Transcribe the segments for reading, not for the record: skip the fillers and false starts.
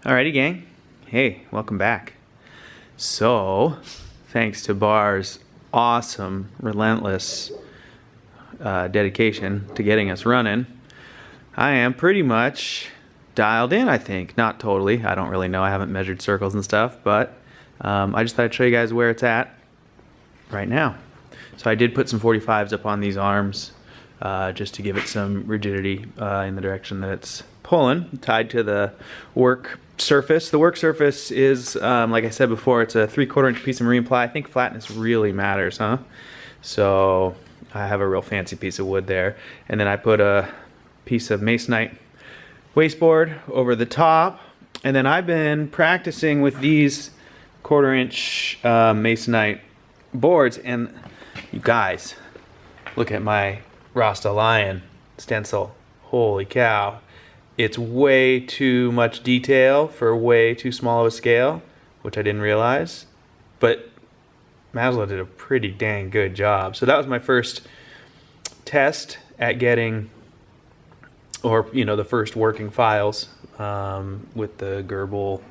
Alrighty, gang. Hey, welcome back. So, thanks to Bar's awesome, relentless dedication to getting us running, I am pretty much dialed in, I think. Not totally. I don't really know. I haven't measured circles and stuff, but I just thought I'd show you guys where it's at right now. So I did put some 45s up on these arms just to give it some rigidity in the direction that it's pulling, tied to the work surface. The work surface is, like I said before, it's a 3/4 inch piece of marine ply. I think flatness really matters, huh? So I have a real fancy piece of wood there. And then I put a piece of masonite wasteboard over the top. And then I've been practicing with these 1/4 inch masonite boards. And you guys, look at my Rasta Lion stencil. Holy cow. It's way too much detail for way too small of a scale, which I didn't realize. But Maslow did a pretty dang good job. So that was my first test at getting, or the first working files with the Gerbil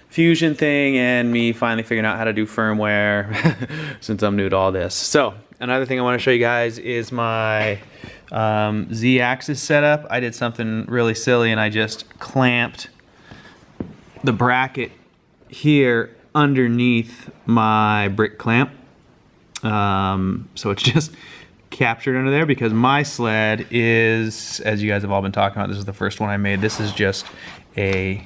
Fusion thing, and me finally figuring out how to do firmware since I'm new to all this. So another thing I want to show you guys is my Z-axis setup. I did something really silly and I just clamped the bracket here underneath my brick clamp. So it's just captured under there because my sled is, as you guys have all been talking about, this is the first one I made. This is just a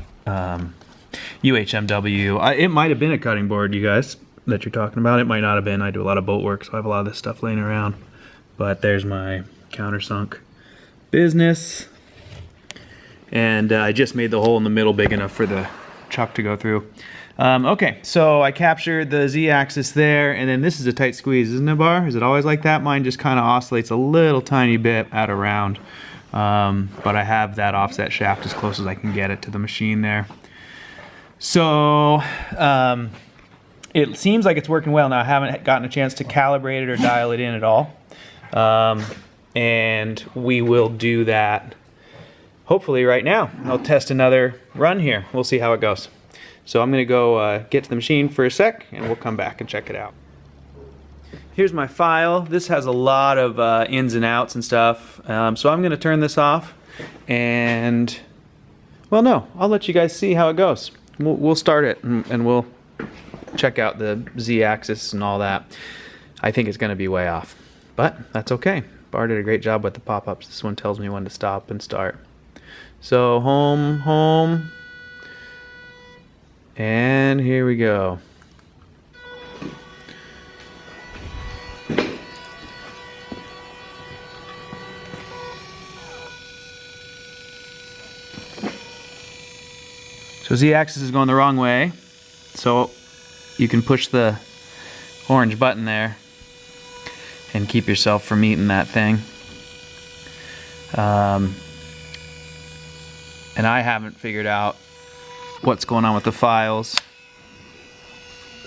UHMW. It might have been a cutting board, you guys, that you're talking about. It might not have been. I do a lot of boat work, so I have a lot of this stuff laying around. But there's my countersunk business. And I just made the hole in the middle big enough for the chuck to go through. Okay, so I captured the Z-axis there, and then this is a tight squeeze, isn't it, Bar? Is it always like that? Mine just kind of oscillates a little tiny bit at a round. But I have that offset shaft as close as I can get it to the machine there. So it seems like it's working well now. I haven't gotten a chance to calibrate it or dial it in at all. And we will do that hopefully right now. I'll test another run here. We'll see how it goes. So I'm going to go get to the machine for a sec, and we'll come back and check it out. Here's my file. This has a lot of ins and outs and stuff. So I'm going to turn this off, and, well, no, I'll let you guys see how it goes. We'll start it, and we'll check out the Z-axis and all that. I think it's going to be way off, but that's okay. Bar did a great job with the pop-ups. This one tells me when to stop and start. So home, home, and here we go. So Z-axis is going the wrong way, so you can push the orange button there and keep yourself from eating that thing. And I haven't figured out what's going on with the files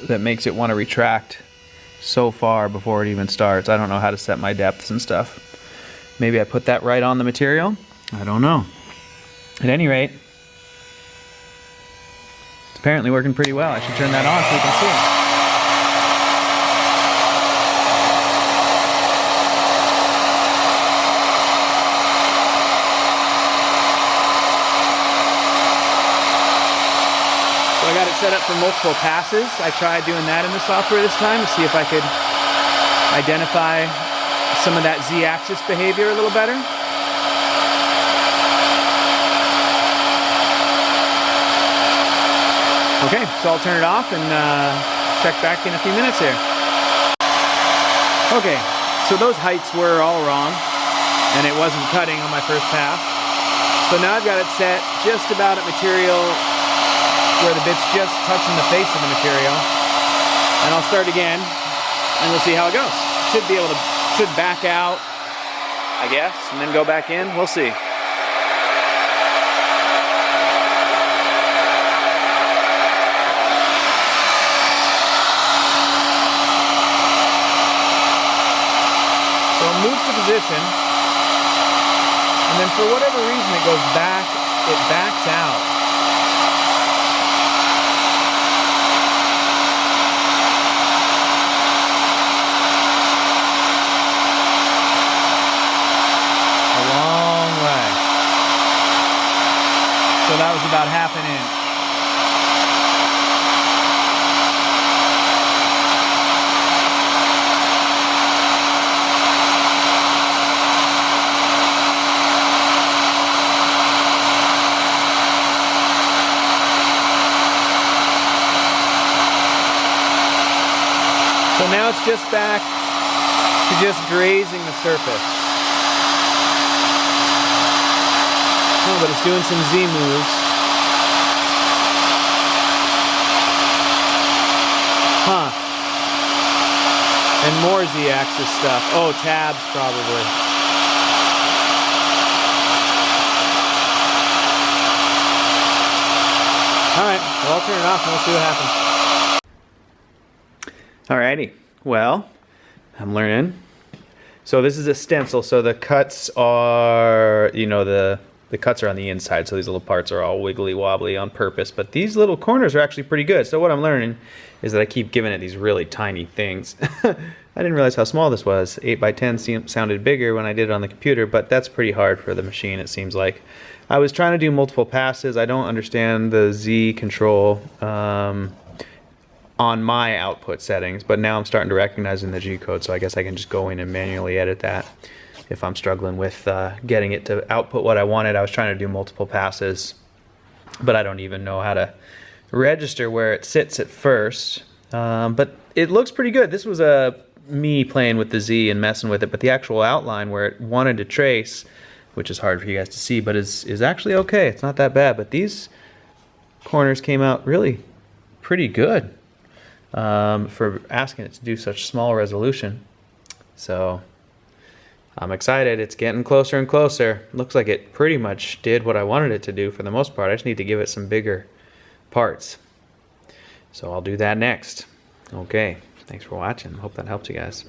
that makes it want to retract so far before it even starts. I don't know how to set my depths and stuff. Maybe I put that right on the material? I don't know. At any rate, it's apparently working pretty well. I should turn that on so you can see it. I got it set up for multiple passes. I tried doing that in the software this time to see if I could identify some of that Z-axis behavior a little better. Okay, so I'll turn it off and check back in a few minutes here. Okay, so those heights were all wrong, and it wasn't cutting on my first pass. So now I've got it set just about at material where the bit's just touching the face of the material. And I'll start again, and we'll see how it goes. Should back out, I guess, and then go back in. We'll see. So it moves to position, and then for whatever reason it goes back, it backs out. So that was about ½ an inch. So now it's just back to just grazing the surface. Oh, but it's doing some Z moves. Huh. And more Z-axis stuff. Oh, tabs probably. Alright, well, I'll turn it off and we'll see what happens. Alrighty, well, I'm learning. So this is a stencil, so the cuts are, you know, the cuts are on the inside, so these little parts are all wiggly wobbly on purpose, but these little corners are actually pretty good. So what I'm learning is that I keep giving it these really tiny things. I didn't realize how small this was. 8x10 sounded bigger when I did it on the computer, but that's pretty hard for the machine, it seems like. I was trying to do multiple passes. I don't understand the Z control on my output settings, but now I'm starting to recognize in the G code, so I guess I can just go in and manually edit that if I'm struggling with getting it to output what I wanted. I was trying to do multiple passes, but I don't even know how to register where it sits at first. But it looks pretty good. This was me playing with the Z and messing with it, but the actual outline where it wanted to trace, which is hard for you guys to see, but is actually okay. It's not that bad, but these corners came out really pretty good. For asking it to do such small resolution. So I'm excited. It's getting closer and closer. Looks like it pretty much did what I wanted it to do for the most part. I just need to give it some bigger parts. So I'll do that next. Okay, thanks for watching. Hope that helps you guys.